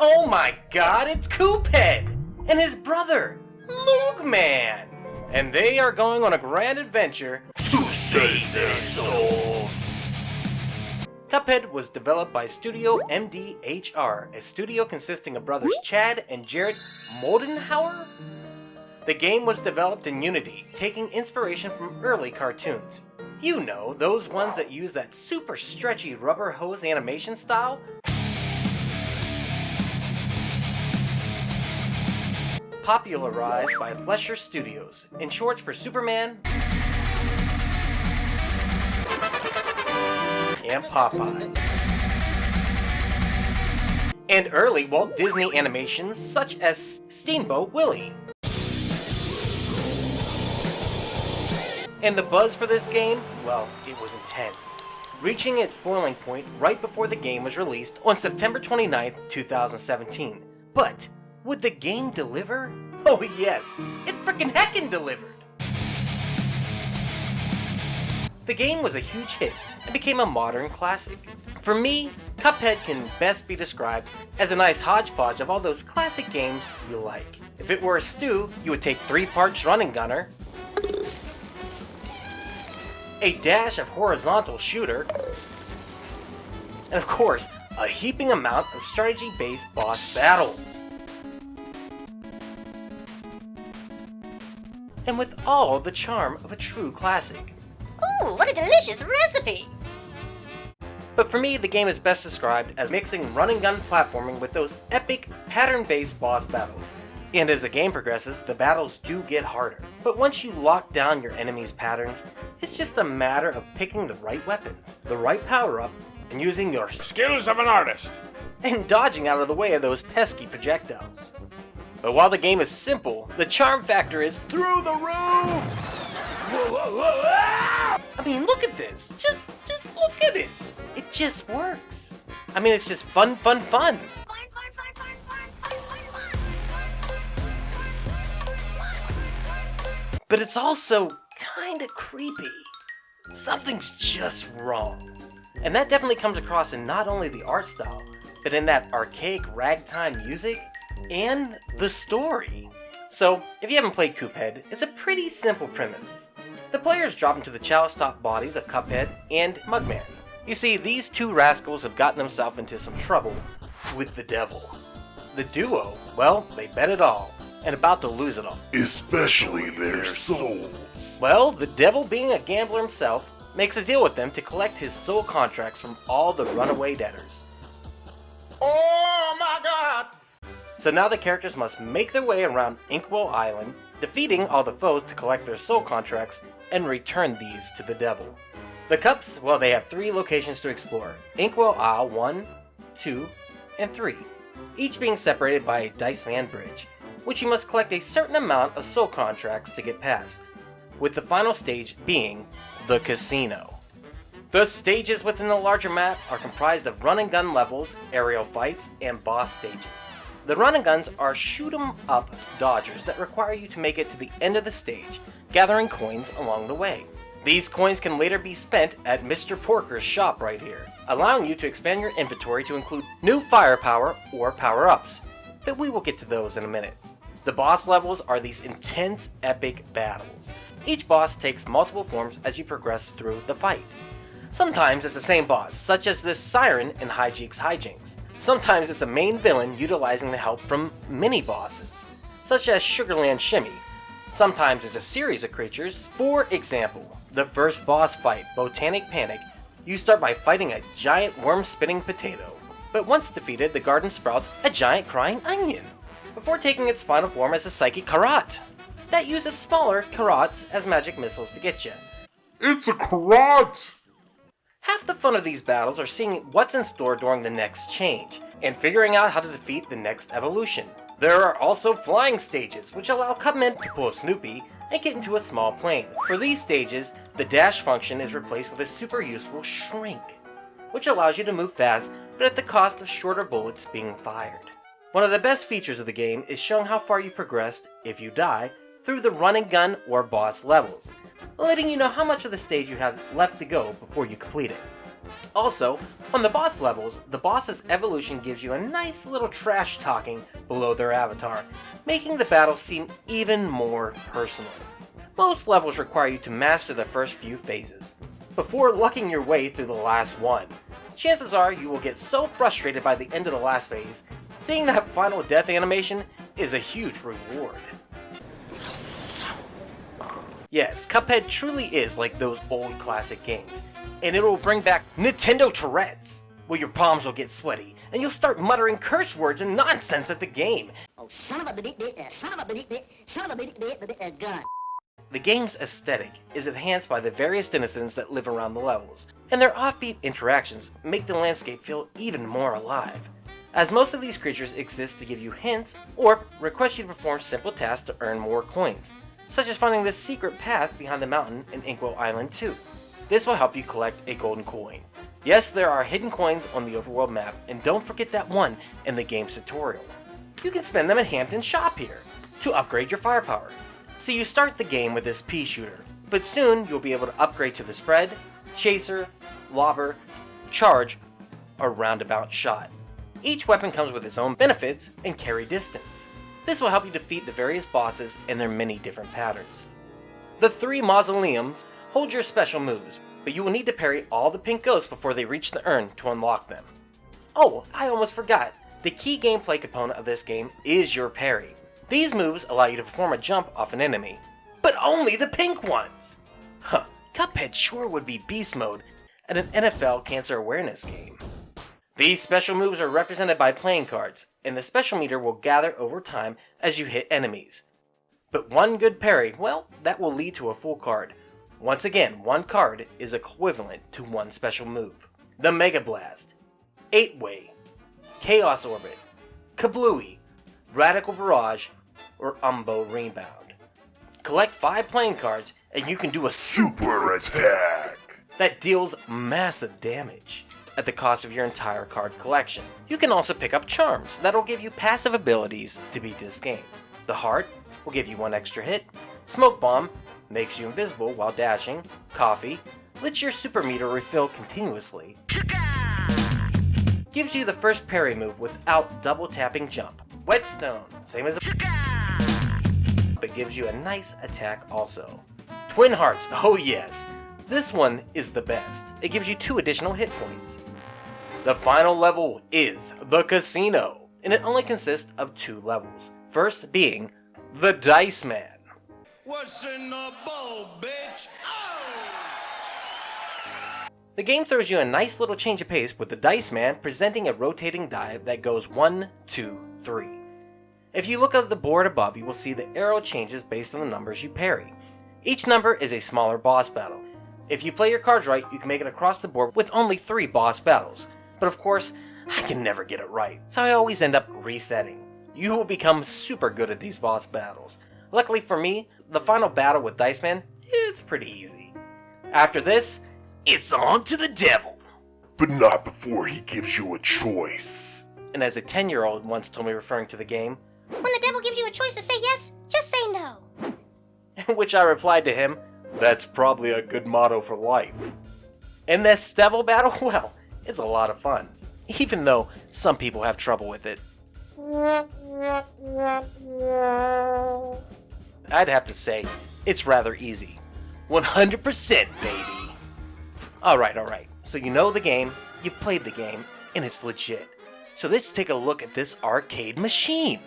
Oh my god, it's Cuphead! And his brother, Moogman! And they are going on a grand adventure to save their souls! Cuphead was developed by Studio MDHR, a studio consisting of brothers Chad and Jared Moldenhauer. The game was developed in Unity, taking inspiration from early cartoons. You know, those ones that use that super stretchy rubber hose animation style? Popularized by Flesher Studios, in short for Superman and Popeye. And early Walt Disney animations such as Steamboat Willie. And the buzz for this game? Well, it was intense, reaching its boiling point right before the game was released on September 29th, 2017. But would the game deliver? Oh yes, it frickin' heckin' delivered! The game was a huge hit and became a modern classic. For me, Cuphead can best be described as a nice hodgepodge of all those classic games you like. If it were a stew, you would take 3 parts Run and Gunner, a dash of horizontal shooter, and of course, a heaping amount of strategy-based boss battles. And with all the charm of a true classic. Ooh, what a delicious recipe! But for me, the game is best described as mixing run and gun platforming with those epic pattern-based boss battles. And as the game progresses, the battles do get harder. But once you lock down your enemies' patterns, it's just a matter of picking the right weapons, the right power-up, and using your skills of an artist, and dodging out of the way of those pesky projectiles. But while the game is simple, the charm factor is through the roof! Whoa, whoa, whoa, ah! I mean, look at this! Just look at it! It just works. I mean, it's just fun, fun, fun! But it's also kinda creepy. Something's just wrong. And that definitely comes across in not only the art style, but in that archaic ragtime music and the story. So, if you haven't played Cuphead, it's a pretty simple premise. The players drop into the chalice-top bodies of Cuphead and Mugman. You see, these two rascals have gotten themselves into some trouble with the devil. The duo, well, they bet it all, and about to lose it all. Especially their souls. Well, the devil, being a gambler himself, makes a deal with them to collect his soul contracts from all the runaway debtors. Oh my god! So now the characters must make their way around Inkwell Island, defeating all the foes to collect their soul contracts and return these to the devil. The cups, well, they have 3 locations to explore: Inkwell Isle 1, 2, and 3, each being separated by a Dice Man Bridge, which you must collect a certain amount of soul contracts to get past, with the final stage being the casino. The stages within the larger map are comprised of run and gun levels, aerial fights, and boss stages. The run and guns are shoot 'em up dodgers that require you to make it to the end of the stage, gathering coins along the way. These coins can later be spent at Mr. Porker's shop right here, allowing you to expand your inventory to include new firepower or power-ups, but we will get to those in a minute. The boss levels are these intense, epic battles. Each boss takes multiple forms as you progress through the fight. Sometimes it's the same boss, such as this Siren in Hijinks Hijinks. Sometimes it's a main villain utilizing the help from mini-bosses, such as Sugarland Shimmy. Sometimes it's a series of creatures. For example, the first boss fight, Botanic Panic, you start by fighting a giant worm-spitting potato. But once defeated, the garden sprouts a giant crying onion, before taking its final form as a psychic Karat that uses smaller Karats as magic missiles to get you. It's a Karat! Half the fun of these battles are seeing what's in store during the next change, and figuring out how to defeat the next evolution. There are also flying stages, which allow Cupman to pull Snoopy and get into a small plane. For these stages, the dash function is replaced with a super useful Shrink, which allows you to move fast, but at the cost of shorter bullets being fired. One of the best features of the game is showing how far you progressed, if you die, through the run and gun or boss levels, letting you know how much of the stage you have left to go before you complete it. Also, on the boss levels, the boss's evolution gives you a nice little trash talking below their avatar, making the battle seem even more personal. Most levels require you to master the first few phases, before lucking your way through the last one. Chances are you will get so frustrated by the end of the last phase, seeing that final death animation is a huge reward. Yes, Cuphead truly is like those old classic games, and it will bring back Nintendo Tourette's, where your palms will get sweaty, and you'll start muttering curse words and nonsense at the game. Oh, son of a gun. The game's aesthetic is enhanced by the various denizens that live around the levels, and their offbeat interactions make the landscape feel even more alive, as most of these creatures exist to give you hints or request you to perform simple tasks to earn more coins, such as finding this secret path behind the mountain in Inkwell Island 2. This will help you collect a golden coin. Yes, there are hidden coins on the overworld map, and don't forget that one in the game's tutorial. You can spend them at Hampton's shop here to upgrade your firepower. So you start the game with this pea shooter, but soon you'll be able to upgrade to the spread, chaser, lobber, charge, or roundabout shot. Each weapon comes with its own benefits and carry distance. This will help you defeat the various bosses in their many different patterns. The 3 mausoleums hold your special moves, but you will need to parry all the pink ghosts before they reach the urn to unlock them. Oh, I almost forgot. The key gameplay component of this game is your parry. These moves allow you to perform a jump off an enemy, but only the pink ones! Huh, Cuphead sure would be beast mode at an NFL cancer awareness game. These special moves are represented by playing cards, and the special meter will gather over time as you hit enemies. But one good parry, well, that will lead to a full card. Once again, one card is equivalent to one special move. The Mega Blast, 8-Way, Chaos Orbit, Kablooey, Radical Barrage, or Umbo Rebound. Collect 5 playing cards and you can do a Super attack! that deals massive damage at the cost of your entire card collection. You can also pick up charms that'll give you passive abilities to beat this game. The Heart will give you 1 extra hit, Smoke Bomb makes you invisible while dashing, Coffee lets your super meter refill continuously, gives you the first parry move without double tapping jump, Whetstone, same as a but gives you a nice attack also. Twin Hearts, oh yes, this one is the best. It gives you 2 additional hit points. The final level is the Casino, and it only consists of 2 levels. First being the Dice Man. What's in the bowl, bitch? Oh! The game throws you a nice little change of pace with the Dice Man presenting a rotating die that goes 1, 2, 3. If you look at the board above, you will see the arrow changes based on the numbers you parry. Each number is a smaller boss battle. If you play your cards right, you can make it across the board with only 3 boss battles. But of course, I can never get it right, so I always end up resetting. You will become super good at these boss battles. Luckily for me, the final battle with Dice Man, it's pretty easy. After this, it's on to the devil! But not before he gives you a choice. And as a 10-year-old once told me referring to the game, When the devil gives you a choice to say yes, just say no. in which I replied to him, "That's probably a good motto for life." And this devil battle, well, it's a lot of fun, even though some people have trouble with it. I'd have to say, it's rather easy. 100% baby! Alright, so you know the game, you've played the game, and it's legit. So let's take a look at this arcade machine.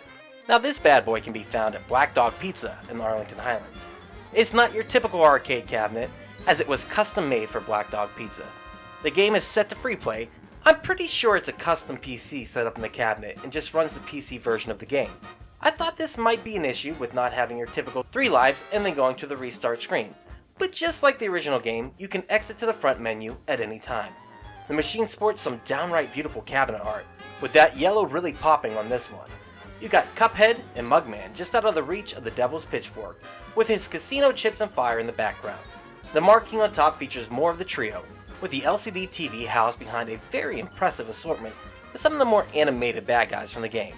Now this bad boy can be found at Black Dog Pizza in Arlington Highlands. It's not your typical arcade cabinet, as it was custom made for Black Dog Pizza. The game is set to free play. I'm pretty sure it's a custom PC set up in the cabinet and just runs the PC version of the game. I thought this might be an issue with not having your typical 3 lives and then going to the restart screen. But just like the original game, you can exit to the front menu at any time. The machine sports some downright beautiful cabinet art, with that yellow really popping on this one. You got Cuphead and Mugman just out of the reach of the Devil's Pitchfork, with his casino chips and fire in the background. The marking on top features more of the trio, with the LCD TV housed behind a very impressive assortment with some of the more animated bad guys from the game.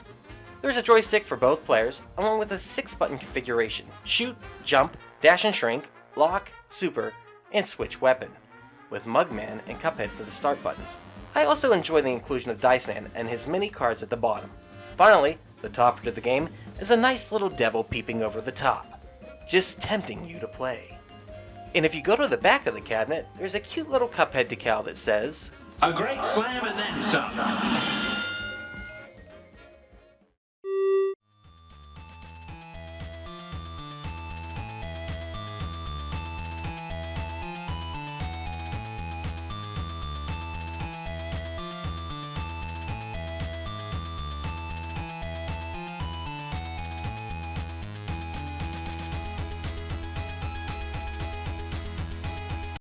There's a joystick for both players, along with a 6-button configuration: shoot, jump, dash and shrink, lock, super, and switch weapon. with Mugman and Cuphead for the start buttons. I also enjoy the inclusion of Dice Man and his mini cards at the bottom. Finally, the topper to the game is a nice little devil peeping over the top, just tempting you to play. And if you go to the back of the cabinet, there's a cute little Cuphead decal that says, A great slam and then some.